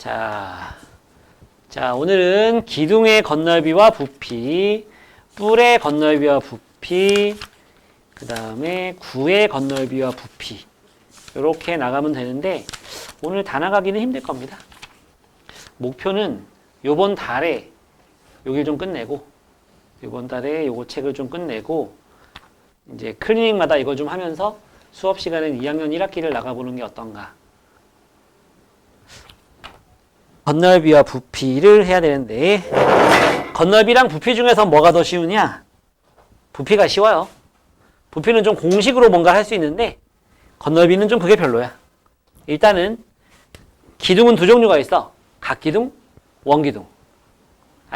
자, 오늘은 기둥의 건널비와 부피, 뿔의 건널비와 부피, 그 다음에 구의 건널비와 부피 이렇게 나가면 되는데 오늘 다 나가기는 힘들 겁니다. 목표는 요번 달에 여길 좀 끝내고 요번 달에 요거 책을 좀 끝내고 이제 클리닉마다 이거 좀 하면서 수업 시간엔 2학년 1학기를 나가보는 게 어떤가. 건널비와 부피를 해야 되는데 건널비랑 부피 중에서 뭐가 더 쉬우냐? 부피가 쉬워요. 부피는 좀 공식으로 뭔가 할 수 있는데 건널비는 좀 그게 별로야. 일단은 기둥은 두 종류가 있어. 각기둥, 원기둥.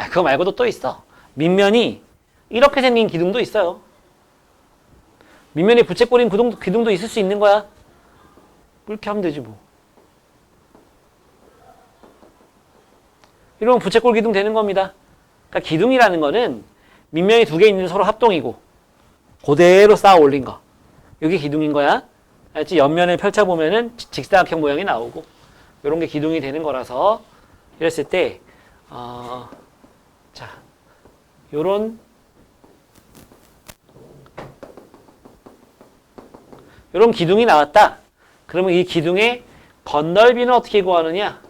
그거 말고도 또 있어. 밑면이 이렇게 생긴 기둥도 있어요. 밑면에 부채꼴인 기둥도 있을 수 있는 거야. 이렇게 하면 되지 뭐. 이러면 부채꼴 기둥 되는 겁니다. 그러니까 기둥이라는 거는 밑면이 두 개 있는 서로 합동이고 그대로 쌓아 올린 거. 이게 기둥인 거야. 알지? 옆면을 펼쳐보면은 직사각형 모양이 나오고 이런 게 기둥이 되는 거라서 이랬을 때 자, 요런 기둥이 나왔다. 그러면 이 기둥의 건널비는 어떻게 구하느냐?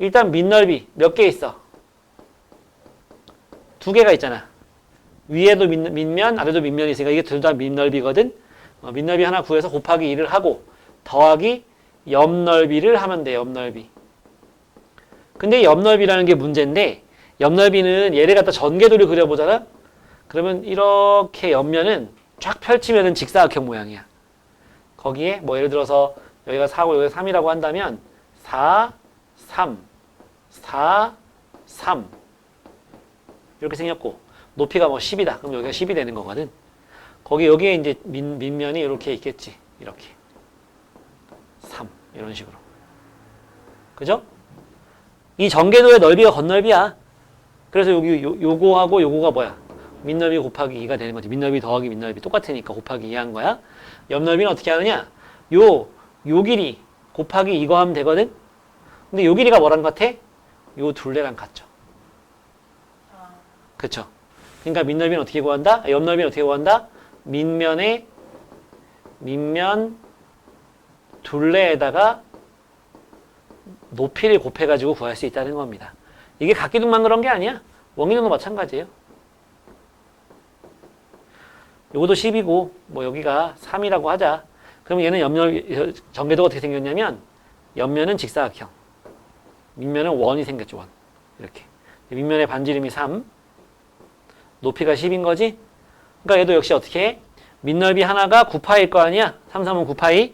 일단 밑넓이 몇 개 있어? 두 개가 있잖아. 위에도 밑면, 아래도 밑면이 있으니까 이게 둘 다 밑넓이거든. 밑넓이 하나 구해서 곱하기 2를 하고 더하기 옆넓이를 하면 돼. 옆넓이. 근데 옆넓이라는 게 문제인데 옆넓이는 얘를 갖다 전개도를 그려보잖아. 그러면 이렇게 옆면은 쫙 펼치면은 직사각형 모양이야. 거기에 뭐 예를 들어서 여기가 4고 여기가 3이라고 한다면 4, 3, 4, 3 이렇게 생겼고 높이가 뭐 10이다. 그럼 여기가 10이 되는 거거든. 여기에 이제 밑면이 이렇게 있겠지. 이렇게 3 이런 식으로. 그죠? 이 전개도의 넓이가 건넓이야. 그래서 여기 요거하고 요거가 뭐야? 밑넓이 곱하기 2가 되는 거지. 밑넓이 더하기 밑넓이 똑같으니까 곱하기 2 한 거야. 옆넓이는 어떻게 하느냐? 요 길이 곱하기 이거 하면 되거든. 근데 요 길이가 뭐랑 같아? 요 둘레랑 같죠. 그쵸? 그러니까 밑넓이는 어떻게 구한다? 옆넓이는 어떻게 구한다? 밑면 둘레에다가 높이를 곱해가지고 구할 수 있다는 겁니다. 이게 각기둥만 그런 게 아니야. 원기둥도 마찬가지예요. 요것도 10이고 뭐 여기가 3이라고 하자. 그럼 얘는 옆넓이 전개도가 어떻게 생겼냐면 옆면은 직사각형, 밑면은 원이 생겼죠. 원. 이렇게. 밑면의 반지름이 3, 높이가 10인 거지. 그러니까 얘도 역시 어떻게 해? 밑넓이 하나가 9파일 거 아니야. 3, 3은 9파이.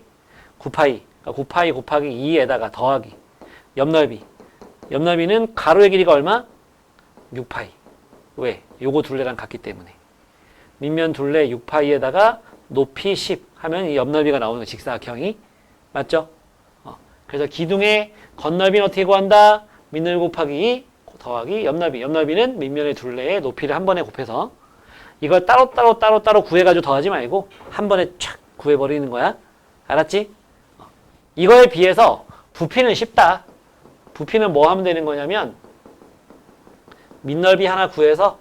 그러니까 9파이 곱하기 2에다가 더하기 옆넓이는 가로의 길이가 얼마? 6파이. 왜? 요거 둘레랑 같기 때문에. 밑면 둘레 6파이에다가 높이 10 하면 이 옆넓이가 나오는 거, 직사각형이. 맞죠? 그래서 기둥의 건넓이는 어떻게 구한다? 밑넓이 곱하기 2 더하기 옆넓이. 옆넓이는 밑면의 둘레의 높이를 한 번에 곱해서 이걸 따로 구해가지고 더하지 말고 한 번에 촥 구해버리는 거야. 알았지? 이거에 비해서 부피는 쉽다. 부피는 뭐 하면 되는 거냐면 밑넓이 하나 구해서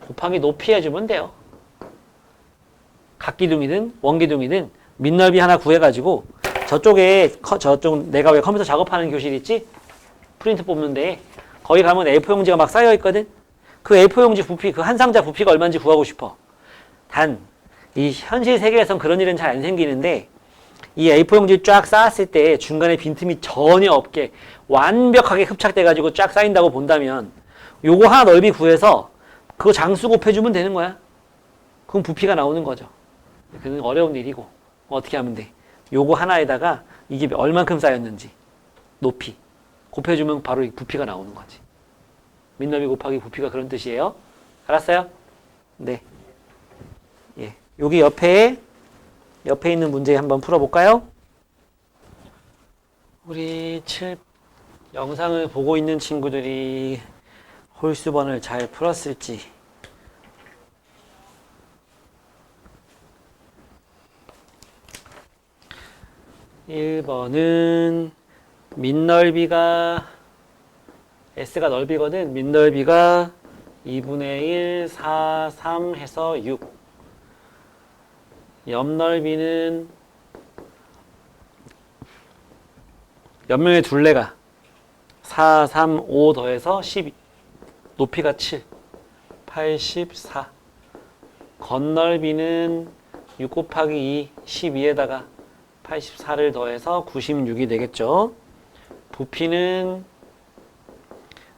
곱하기 높이 해주면 돼요. 각기둥이든 원기둥이든 밑넓이 하나 구해가지고 저쪽 내가 왜 컴퓨터 작업하는 교실 있지? 프린트 뽑는데 거기 가면 A4용지가 막 쌓여있거든? 그 A4용지 부피, 그 한 상자 부피가 얼마인지 구하고 싶어. 단, 이 현실 세계에선 그런 일은 잘 안 생기는데 이 A4용지 쫙 쌓았을 때 중간에 빈틈이 전혀 없게 완벽하게 흡착돼가지고 쫙 쌓인다고 본다면 요거 하나 넓이 구해서 그거 장수 곱해주면 되는 거야. 그럼 부피가 나오는 거죠. 그건 어려운 일이고 어떻게 하면 돼? 요거 하나에다가 이게 얼만큼 쌓였는지 높이 곱해주면 바로 이 부피가 나오는 거지. 밑넓이 곱하기 부피가 그런 뜻이에요. 알았어요? 네. 예. 여기 옆에 있는 문제 한번 풀어볼까요? 우리 영상을 보고 있는 친구들이 홀수번을 잘 풀었을지. 1번은 밑넓이가 S가 넓이거든. 밑넓이가 2분의 1, 4, 3 해서 6. 옆넓이는 옆면의 둘레가 4, 3, 5 더해서 12. 높이가 7. 84. 겉넓이는 6 곱하기 2, 12에다가 84를 더해서 96이 되겠죠. 부피는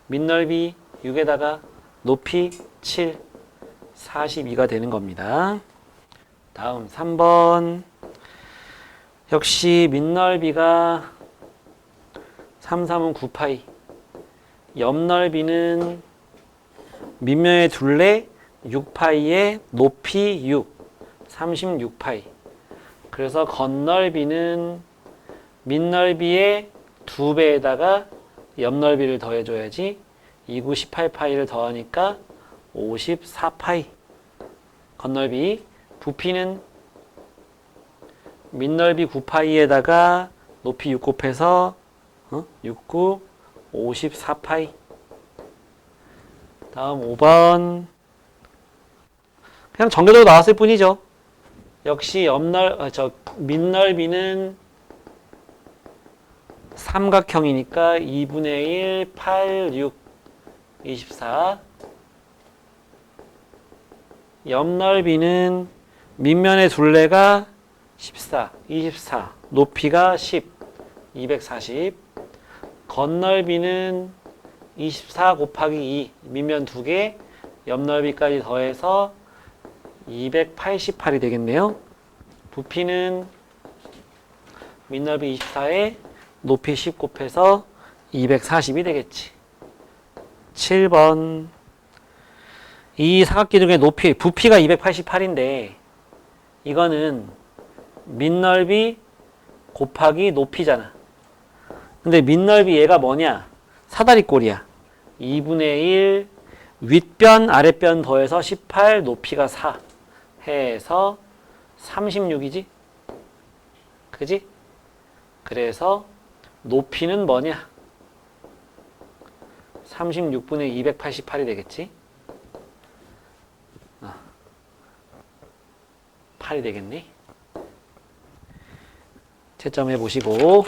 밑넓이 6에다가 높이 7, 42가 되는 겁니다. 다음 3번. 역시 밑넓이가 3, 3은 9파이. 옆넓이는 밑면의 둘레 6파이에 높이 6, 36파이. 그래서 겉넓이는 밑넓이의 2배에다가 옆넓이를 더해줘야지. 2, 9, 18파이를 더하니까 54파이. 겉넓이. 부피는 밑넓이 9파이에다가 높이 6 곱해서 6, 9, 54파이. 다음 5번. 그냥 전개적으로 나왔을 뿐이죠. 역시 밑넓이는 삼각형이니까 2분의 1, 8, 6, 24. 옆넓이는 밑면의 둘레가 14, 24. 높이가 10, 240. 겉넓이는 24 곱하기 2, 밑면 2개, 옆넓이까지 더해서 288이 되겠네요. 부피는 밑넓이 24에 높이 10 곱해서 240이 되겠지. 7번. 이 사각기둥의 높이, 부피가 288인데 이거는 밑넓이 곱하기 높이잖아. 근데 밑넓이 얘가 뭐냐? 사다리꼴이야. 2분의 1 윗변 아랫변 더해서 18 높이가 4 해서 36이지? 그지? 그래서 높이는 뭐냐? 36분의 288이 되겠지? 8이 되겠네. 채점해 보시고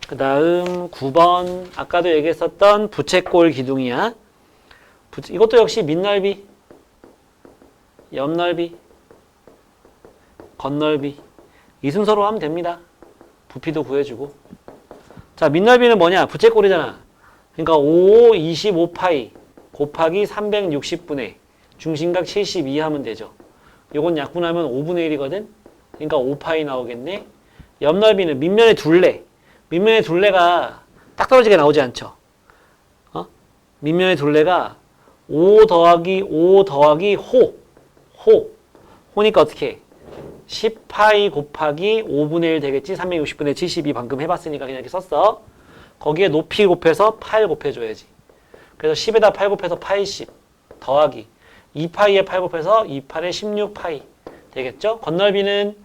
그 다음 9번 아까도 얘기했었던 부채꼴 기둥이야. 이것도 역시 밑넓이, 옆넓이, 겉넓이 이 순서로 하면 됩니다. 부피도 구해주고. 자, 밑넓이는 뭐냐? 부채꼴이잖아. 그러니까 5, 25파이 곱하기 360분의 중심각 72 하면 되죠. 요건 약분하면 5분의 1이거든. 그러니까 5파이 나오겠네. 옆넓이는 밑면의 둘레. 밑면의 둘레가 딱 떨어지게 나오지 않죠. 밑면의 둘레가 5 더하기 5 더하기 호니까 어떻게 해? 10파이 곱하기 5분의 1 되겠지. 360분의 72 방금 해봤으니까 그냥 이렇게 썼어. 거기에 높이 곱해서 8 곱해줘야지. 그래서 10에다 8 곱해서 파이 10 더하기 2파이에 8 곱해서 2파에 16파이 되겠죠. 겉넓이는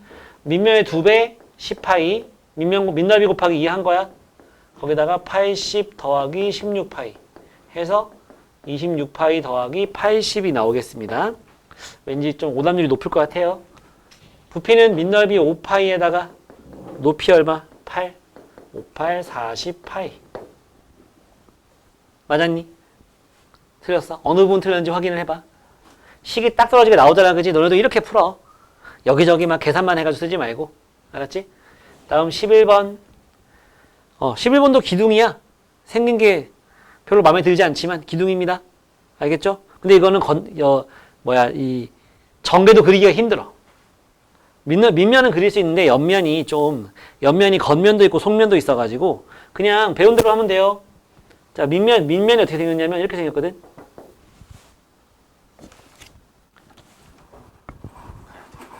밑면의 2배 10파이 밑넓이 곱하기 2 한 거야. 거기다가 80 더하기 16파이 해서 26파이 더하기 80이 나오겠습니다. 왠지 좀 오답률이 높을 것 같아요. 부피는 밑넓이 5파이에다가 높이 얼마? 8. 58, 40파이. 맞았니? 틀렸어? 어느 부분 틀렸는지 확인을 해봐. 식이 딱 떨어지게 나오잖아. 그지? 너네도 이렇게 풀어. 여기저기 막 계산만 해가지고 쓰지 말고. 알았지? 다음 11번. 11번도 기둥이야. 생긴 게 별로 마음에 들지 않지만 기둥입니다. 알겠죠? 근데 이거는 이 전개도 그리기가 힘들어. 밑면은 그릴 수 있는데 옆면이 겉면도 있고 속면도 있어가지고 그냥 배운 대로 하면 돼요. 자, 밑면이 어떻게 생겼냐면 이렇게 생겼거든.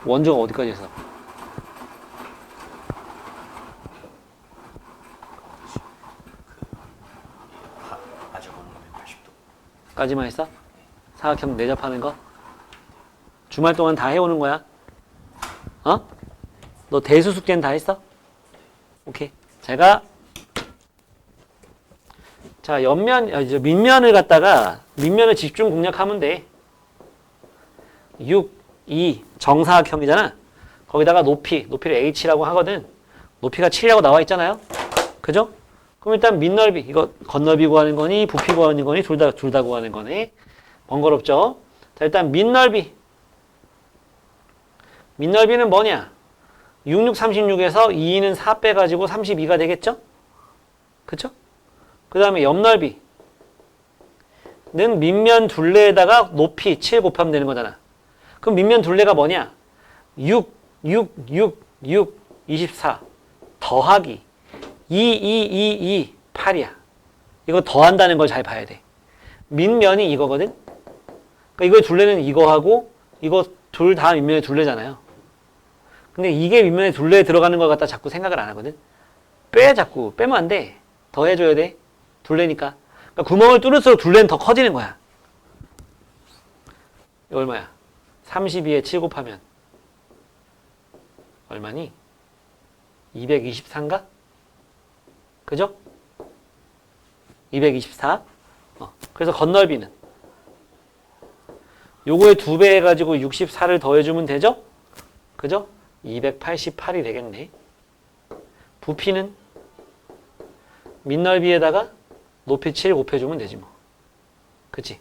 원주가 어디까지 했어? 까지만 했어? 사각형 내접하는 거? 주말 동안 다 해오는 거야? 너 대수 숙제는 다 했어? 오케이. 제가 자, 이제 밑면을 갖다가 밑면을 집중 공략하면 돼. 6, 2 정사각형이잖아. 거기다가 높이를 h라고 하거든. 높이가 7이라고 나와 있잖아요. 그죠? 그럼 일단 밑넓이, 이거 겉넓이 구하는 거니 부피 구하는 거니 둘 다 구하는 거네. 번거롭죠? 자, 일단 밑넓이는 뭐냐? 66, 36에서 2는 4 빼가지고 32가 되겠죠? 그쵸? 그 다음에 옆넓이는 밑면 둘레에다가 높이 7 곱하면 되는 거잖아. 그럼 밑면 둘레가 뭐냐? 6, 24 더하기 8이야. 이거 더한다는 걸 잘 봐야 돼. 밑면이 이거거든? 그러니까 이거의 둘레는 이거하고 이거 둘 다 밑면의 둘레잖아요. 근데 이게 밑면의 둘레에 들어가는 걸 갖다 자꾸 생각을 안 하거든? 자꾸. 빼면 안 돼. 더 해줘야 돼. 둘레니까. 그러니까 구멍을 뚫을수록 둘레는 더 커지는 거야. 이거 얼마야? 32에 7 곱하면 얼마니? 224인가? 그죠? 224. 그래서 겉넓이는 요거에 2배 해가지고 64를 더해주면 되죠? 그죠? 288이 되겠네. 부피는 밑넓이에다가 높이 7 곱해주면 되지 뭐. 그치?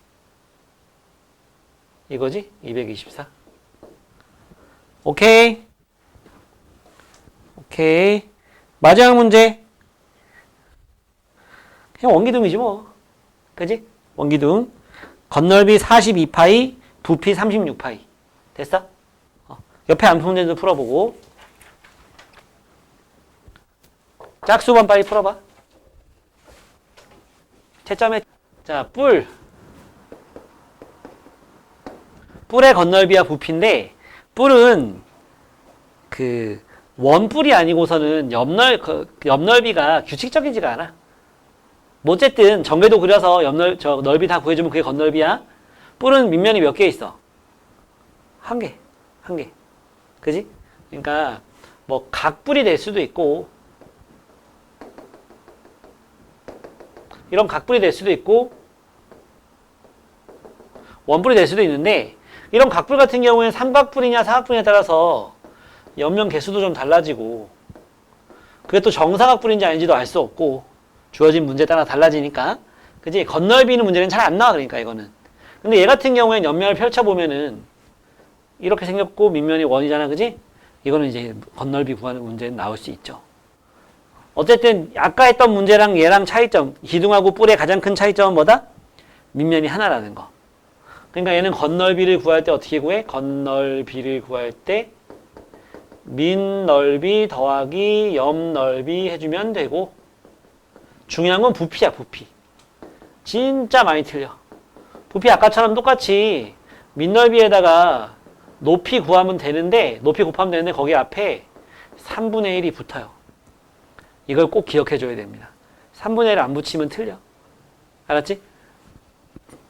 이거지? 224. 오케이. 마지막 문제. 그냥 원기둥이지 뭐. 그지? 원기둥. 겉넓이 42파이, 부피 36파이. 됐어? 옆에 암수 문제도 풀어보고. 짝수만 빨리 풀어봐. 채점에. 자, 뿔의 겉넓이와 부피인데, 뿔은 원뿔이 아니고서는 옆넓이가 규칙적이지가 않아. 뭐 어쨌든 전개도 그려서 넓이 다 구해주면 그게 겉넓이야. 뿔은 밑면이 몇 개 있어? 한 개. 그지? 그러니까 뭐 각뿔이 될 수도 있고 이런 각뿔이 될 수도 있고 원뿔이 될 수도 있는데 이런 각뿔 같은 경우에는 삼각뿔이냐 사각뿔이냐에 따라서 옆면 개수도 좀 달라지고 그게 또 정사각뿔인지 아닌지도 알 수 없고 주어진 문제에 따라 달라지니까 그지? 겉넓이는 문제는 잘 안 나와. 그러니까 이거는. 근데 얘 같은 경우에는 옆면을 펼쳐보면은 이렇게 생겼고 밑면이 원이잖아. 그지? 이거는 이제 겉넓이 구하는 문제는 나올 수 있죠. 어쨌든 아까 했던 문제랑 얘랑 차이점, 기둥하고 뿔의 가장 큰 차이점은 뭐다? 밑면이 하나라는 거. 그러니까 얘는 겉넓이를 구할 때 어떻게 구해? 겉넓이를 구할 때 밑넓이 더하기 옆넓이 해주면 되고 중요한 건 부피야. 부피. 진짜 많이 틀려. 부피 아까처럼 똑같이 밑넓이에다가 높이 구하면 되는데 높이 곱하면 되는데 거기 앞에 3분의 1이 붙어요. 이걸 꼭 기억해 줘야 됩니다. 3분의 1을 안 붙이면 틀려. 알았지?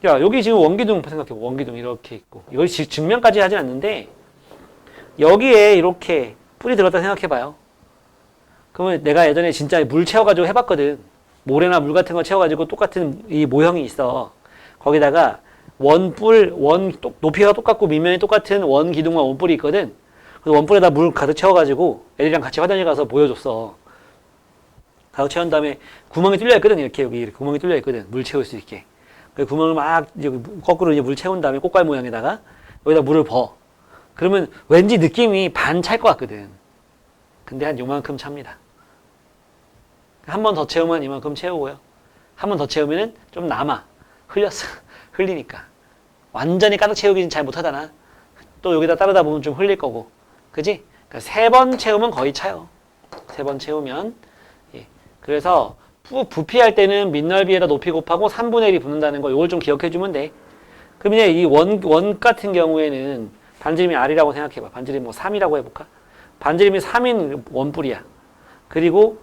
야, 여기 지금 원기둥 생각해. 원기둥 이렇게 있고 이걸 증면까지 하진 않는데 여기에 이렇게 뿔이 들었다 생각해 봐요. 그러면 내가 예전에 진짜 물 채워가지고 해봤거든. 모래나 물 같은 거 채워가지고 똑같은 이 모형이 있어. 거기다가 높이가 똑같고 밑면이 똑같은 원기둥과 원뿔이 있거든. 그래서 원뿔에다 물 가득 채워가지고 애들이랑 같이 화장실 가서 보여줬어. 가득 채운 다음에 구멍이 뚫려 있거든. 이렇게 여기 구멍이 뚫려 있거든. 물 채울 수 있게. 그 구멍을 막 거꾸로 이제 물 채운 다음에 꽃갈 모양에다가 여기다 물을 버. 그러면 왠지 느낌이 반 찰 것 같거든. 근데 한 요만큼 찹니다. 한 번 더 채우면 이만큼 채우고요. 한 번 더 채우면은 좀 남아. 흘리니까. 완전히 가득 채우기는 잘 못하잖아. 또 여기다 따르다 보면 좀 흘릴 거고. 그지? 그러니까 3번 채우면 거의 차요. 3번 채우면. 예. 그래서 부피할 때는 밑넓이에다 높이 곱하고 3분의 1이 붙는다는 거 이걸 좀 기억해 주면 돼. 그럼 이제 이 원 같은 경우에는 반지름이 R이라고 생각해봐. 반지름이 뭐 3이라고 해볼까? 반지름이 3인 원뿔이야. 그리고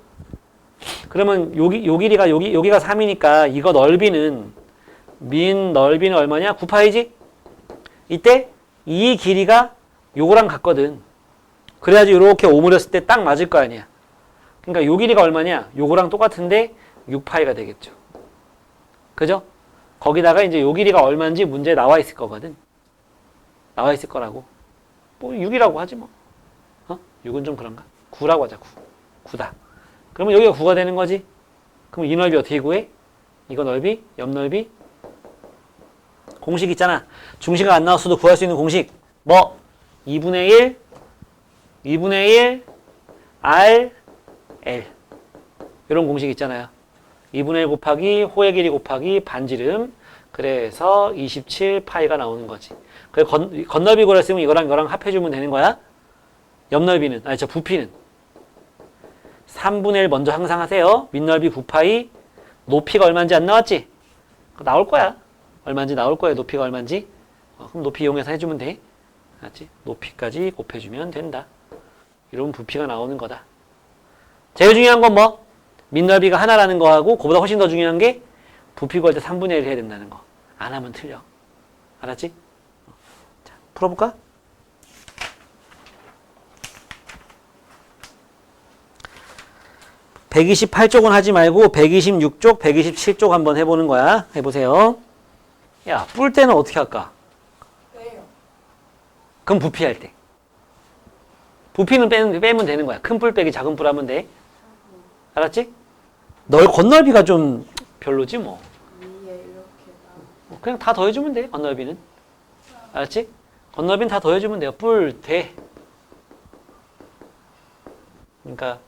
그러면 요 길이가 여기가 3이니까 이거 넓이는 밑넓이는 얼마냐? 9파이지? 이때 이 길이가 요거랑 같거든. 그래야지 이렇게 오므렸을 때 딱 맞을 거 아니야. 그러니까 요 길이가 얼마냐? 요거랑 똑같은데 6파이가 되겠죠. 그죠? 거기다가 이제 요 길이가 얼마인지 문제에 나와 있을 거거든. 나와 있을 거라고. 뭐 6이라고 하지 뭐. 6은 좀 그런가? 9라고 하자. 9. 9다. 그러면 여기가 9가 되는 거지. 그럼 이 넓이 어떻게 구해? 이거 넓이, 옆 넓이. 공식 있잖아. 중심가 안 나왔어도 구할 수 있는 공식. 뭐? 2분의 1 R L. 이런 공식 있잖아요. 2분의 1 곱하기 호의 길이 곱하기 반지름. 그래서 27파이가 나오는 거지. 그래 건넓이 구했으면 이거랑 합해주면 되는 거야. 옆 넓이는, 부피는 3분의 1 먼저 항상 하세요. 밑넓이 9파이, 높이가 얼마인지 안 나왔지? 나올 거야. 얼마인지 나올 거야. 높이가 얼마인지. 그럼 높이 이용해서 해주면 돼. 알았지? 높이까지 곱해주면 된다. 이러면 부피가 나오는 거다. 제일 중요한 건 뭐? 밑넓이가 하나라는 거하고 그보다 훨씬 더 중요한 게 부피 구할 때 3분의 1 해야 된다는 거. 안 하면 틀려. 알았지? 자, 풀어볼까? (128쪽은) 하지 말고 126쪽, 127쪽 한번 해보는 거야. 해보세요. 야, 뿔 때는 어떻게 할까? 빼요. 그럼 부피할 때. 부피는 빼면 되는 거야. 큰 뿔 빼기 작은 뿔 하면 돼. 알았지? 건넓이가 좀 별로지 뭐. 위에 이렇게 그냥 다 더해주면 돼. 건넓이는. 알았지? 건넓이는 다 더해주면 돼요. 뿔, 대. 그러니까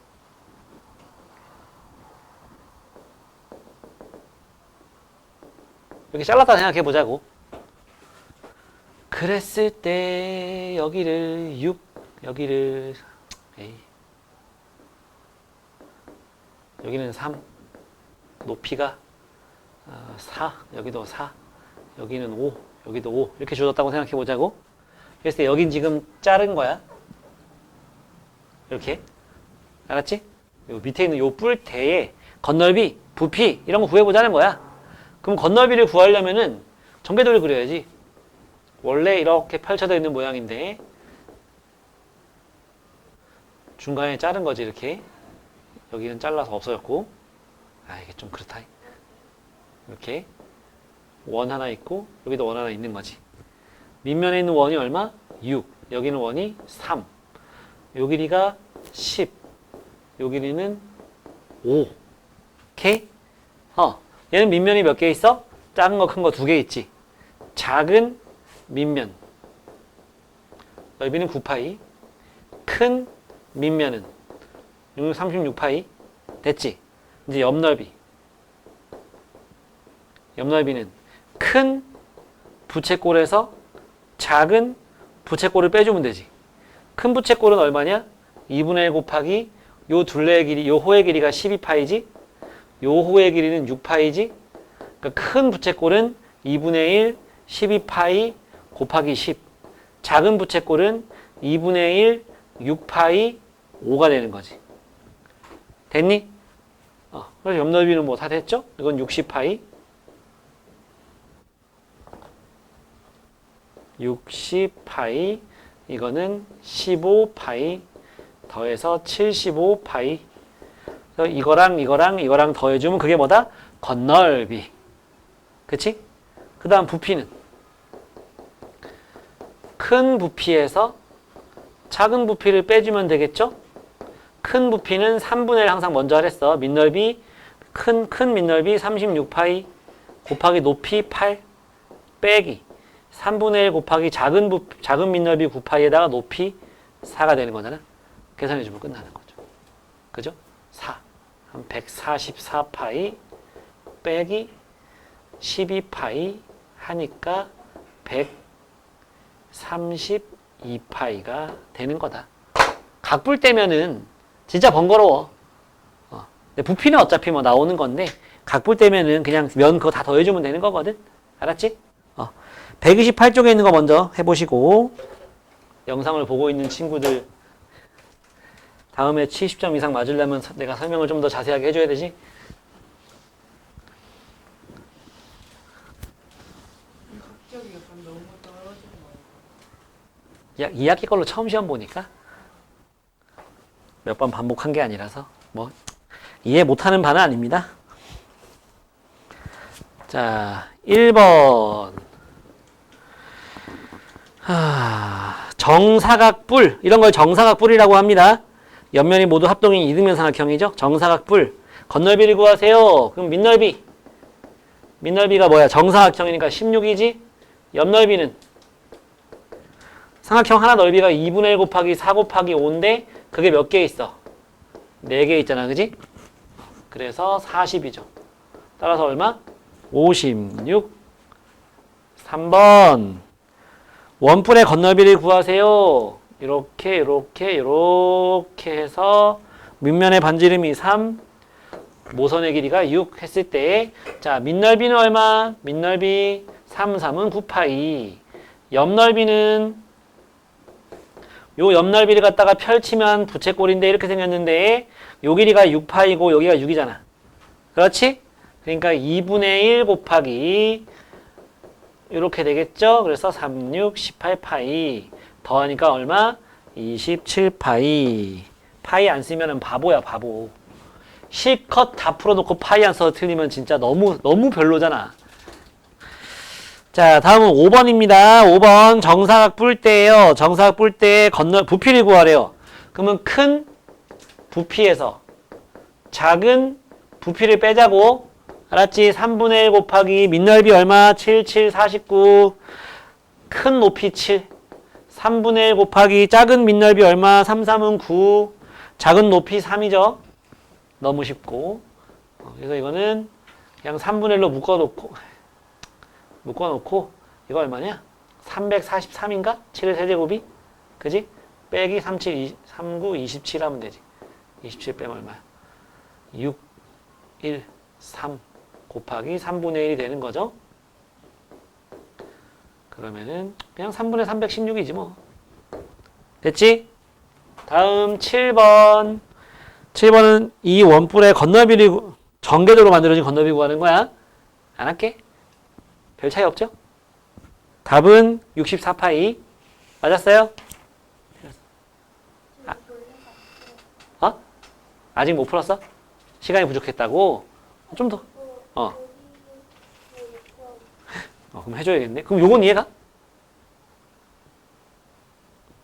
이렇게 잘랐다 생각해보자고. 그랬을 때 여기를 6, 여기를 에이. 여기는 3, 높이가 4, 여기도 4, 여기는 5, 여기도 5 이렇게 줘줬다고 생각해보자고. 그랬을 때 여긴 지금 자른 거야. 이렇게. 알았지? 요 밑에 있는 요 뿔대에 건넓이, 부피 이런 거 구해보자는 거야. 그럼 건넓이를 구하려면은 전개도를 그려야지. 원래 이렇게 펼쳐져 있는 모양인데 중간에 자른 거지. 이렇게. 여기는 잘라서 없어졌고. 이게 좀 그렇다. 이렇게 원 하나 있고 여기도 원 하나 있는 거지. 밑면에 있는 원이 얼마? 6. 여기는 원이 3. 요 길이가 10. 요 길이는 5. 오케이? 얘는 밑면이 몇 개 있어? 작은 거, 큰 거 2개 있지. 작은 밑면. 넓이는 9파이. 큰 밑면은 36파이. 됐지? 이제 옆 넓이. 옆 넓이는 큰 부채꼴에서 작은 부채꼴을 빼주면 되지. 큰 부채꼴은 얼마냐? 2분의 1 곱하기 요 둘레의 길이, 요 호의 길이가 12파이지? 요 호의 길이는 6파이지? 그러니까 큰 부채꼴은 2분의 1, 12파이 곱하기 10. 작은 부채꼴은 2분의 1, 6파이 5가 되는 거지. 됐니? 그래서 옆 넓이는 뭐 다 됐죠? 이건 60파이. 60파이. 이거는 15파이. 더해서 75파이. 그래서 이거랑 더해주면 그게 뭐다? 건넓이. 그치? 그 다음 부피는? 큰 부피에서 작은 부피를 빼주면 되겠죠? 큰 부피는 3분의 1 항상 먼저 하랬어. 밑넓이, 큰 밑넓이 36파이 곱하기 높이 8 빼기 3분의 1 곱하기 작은 밑넓이 9파이에다가 높이 4가 되는 거잖아. 계산해주면 끝나는 거죠. 그죠? 4. 한 144파이 빼기 12파이 하니까 132파이가 되는 거다. 각불 떼면은 진짜 번거로워. 근데 부피는 어차피 뭐 나오는 건데 각불 떼면은 그냥 면 그거 다 더해주면 되는 거거든. 알았지? 128쪽에 있는 거 먼저 해보시고 영상을 보고 있는 친구들 다음에 70점 이상 맞으려면 내가 설명을 좀 더 자세하게 해줘야 되지? 갑자기 약간 너무 떨어지는 거 2학기 걸로 처음 시험 보니까 몇 번 반복한 게 아니라서 뭐 이해 못하는 바는 아닙니다. 자, 1번. 정사각뿔. 이런 걸 정사각뿔이라고 합니다. 옆면이 모두 합동인 이등변 삼각형이죠. 정사각뿔. 건널비를 구하세요. 그럼 밑넓이. 밑넓이가 뭐야? 정사각형이니까 16이지? 옆넓이는 삼각형 하나 넓이가 2분의 1 곱하기 4 곱하기 5인데 그게 몇 개 있어? 4개 있잖아. 그지? 그래서 40이죠. 따라서 얼마? 56. 3번. 원뿔의 건널비를 구하세요. 이렇게 해서 밑면의 반지름이 3, 모선의 길이가 6 했을 때, 자, 밑넓이는 얼마? 밑넓이 3, 3은 9파이. 옆넓이는 요 옆넓이를 갖다가 펼치면 부채꼴인데 이렇게 생겼는데 요 길이가 6파이고 여기가 6이잖아. 그렇지? 그러니까 2분의 1 곱하기 이렇게 되겠죠? 그래서 3, 6, 18파이 더하니까 얼마? 27파이. 파이 안 쓰면은 바보야, 바보. 실컷 다 풀어놓고 파이 안 써서 틀리면 진짜 너무 별로잖아. 자, 다음은 5번입니다. 5번 정사각 뿔 때예요. 정사각 뿔 때 부피를 구하래요. 그러면 큰 부피에서 작은 부피를 빼자고. 알았지? 3분의 1 곱하기 밑넓이 얼마? 7, 7, 49. 큰 높이 7. 3분의 1 곱하기 작은 밑넓이 얼마? 3, 3은 9. 작은 높이 3이죠. 너무 쉽고. 그래서 이거는 그냥 3분의 1로 묶어놓고 이거 얼마냐? 343인가? 7의 세제곱이? 그지? 빼기 37, 39, 27 하면 되지. 27 빼면 얼마야? 6, 1, 3 곱하기 3분의 1이 되는 거죠. 그러면은 그냥 3분의 316이지 뭐. 됐지? 다음 7번. 7번은 이 원뿔의 건너비를 전개도로 만들어진 건너비 구하는 거야. 안 할게. 별 차이 없죠? 답은 64파이. 맞았어요? 아직 못 풀었어? 시간이 부족했다고? 좀 더. 그럼 해줘야겠네. 그럼 요건 이해가?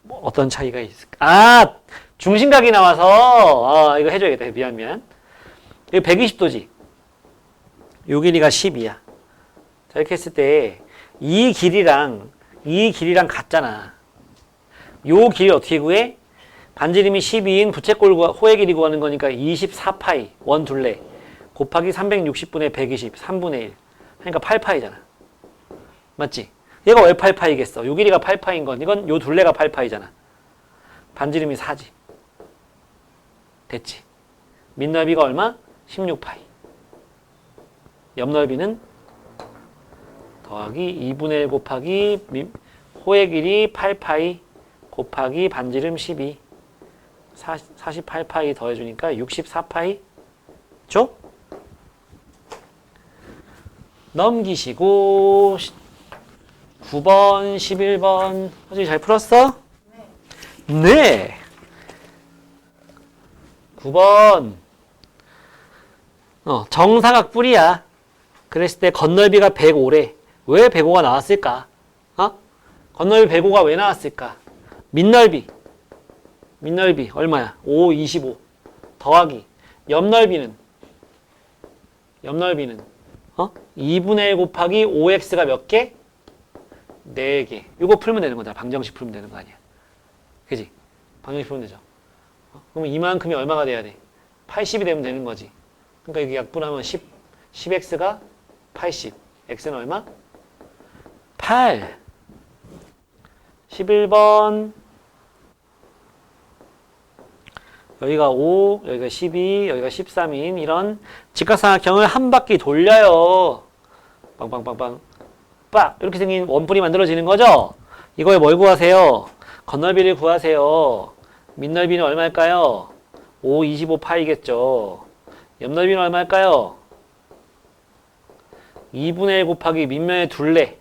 뭐 어떤 차이가 있을까? 중심각이 나와서, 이거 해줘야겠다. 미안. 이거 120도지? 요 길이가 10이야. 자, 이렇게 했을 때, 이 길이랑 같잖아. 요 길이 어떻게 구해? 반지름이 12인 부채꼴 호의 길이 구하는 거니까 24파이, 원 둘레, 곱하기 360분의 120, 3분의 1. 그러니까 8파이잖아. 맞지? 얘가 왜 8파이겠어? 요 길이가 8파인 건, 이건 요 둘레가 8파이잖아. 반지름이 4지. 됐지? 밑넓이가 얼마? 16파이. 옆넓이는 더하기 2분의 1 곱하기 호의 길이 8파이 곱하기 반지름 12. 48파이 더해주니까 64파이 죠? 넘기시고 9번, 11번 허지 잘 풀었어? 네. 9번 정사각 뿔이야. 그랬을 때 건널비가 105래. 왜 105가 나왔을까? 건널비 105가 왜 나왔을까? 밑넓이 얼마야? 5, 25 더하기 옆넓이는 2분의 1 곱하기 5x가 몇 개? 4개. 이거 풀면 되는 거잖아. 방정식 풀면 되는 거 아니야. 그지? 방정식 풀면 되죠. 그럼 이만큼이 얼마가 돼야 돼? 80이 되면 되는 거지. 그러니까 이게 약분하면 10x가 80. x는 얼마? 8. 11번. 여기가 5, 여기가 12, 여기가 13인 이런 직각삼각형을 한 바퀴 돌려요. 빵빵빵빵. 빡! 이렇게 생긴 원뿔이 만들어지는 거죠? 이거에 뭘 구하세요? 건널비를 구하세요. 밑넓이는 얼마일까요? 5, 25파이겠죠. 옆넓이는 얼마일까요? 2분의 1 곱하기 밑면의 둘레.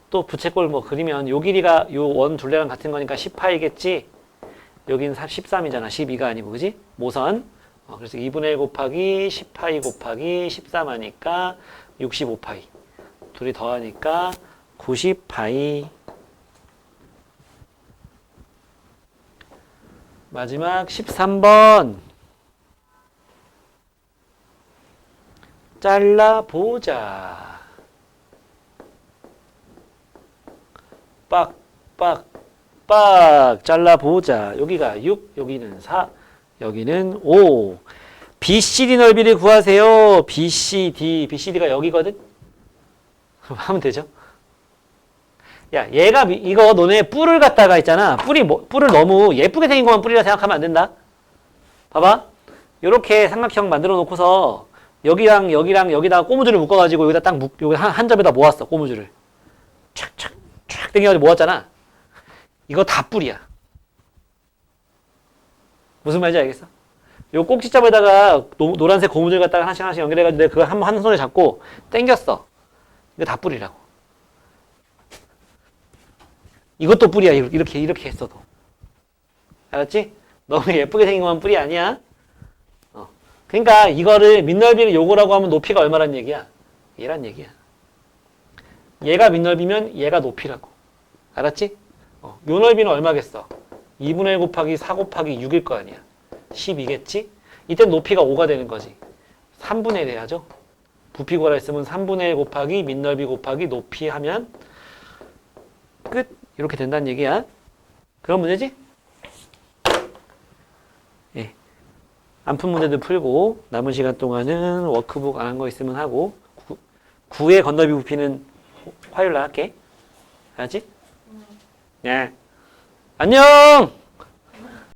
또 부채꼴 뭐 그리면 요 길이가 요 원 둘레랑 같은 거니까 10파이겠지? 여기는 13이잖아. 12가 아니고, 그지? 모선. 그래서 2분의 1 곱하기 10파이 곱하기 13 하니까 65파이. 둘이 더하니까 90파이. 마지막 13번. 잘라보자. 빡 잘라보자. 여기가 6, 여기는 4, 여기는 5. BCD 넓이를 구하세요. BCD가 여기거든? 하면 되죠. 야, 얘가 이거 너네 뿔을 갖다가 있잖아. 뿔을 너무 예쁘게 생긴 것만 뿔이라 생각하면 안 된다. 봐봐. 요렇게 삼각형 만들어 놓고서 여기랑 여기다가 고무줄을 묶어가지고 여기다 딱 여기 한 점에다 모았어. 고무줄을 촥 당겨가지고 모았잖아. 이거 다 뿔이야. 무슨 말인지 알겠어? 요 꼭지점에다가 노란색 고무줄 갖다가 하나씩 연결해가지고 내가 그거 한 손에 잡고 당겼어. 이거 다 뿔이라고. 이것도 뿔이야. 이렇게 했어도. 알았지? 너무 예쁘게 생긴 것만 뿔이 아니야. 그러니까 이거를 밑넓이를 요거라고 하면 높이가 얼마란 얘기야? 얘란 얘기야. 얘가 밑넓이면 얘가 높이라고. 알았지? 요 넓이는 얼마겠어? 2분의 1 곱하기 4 곱하기 6일 거 아니야. 12겠지? 이땐 높이가 5가 되는 거지. 3분의 1 해야죠. 부피 구하라 했으면 3분의 1 곱하기 밑넓이 곱하기 높이 하면 끝. 이렇게 된다는 얘기야. 그런 문제지? 예. 안 푼 문제들 풀고 남은 시간 동안은 워크북 안 한 거 있으면 하고 9의 건너비 부피는 화요일 날 할게. 알았지? 예. 안녕!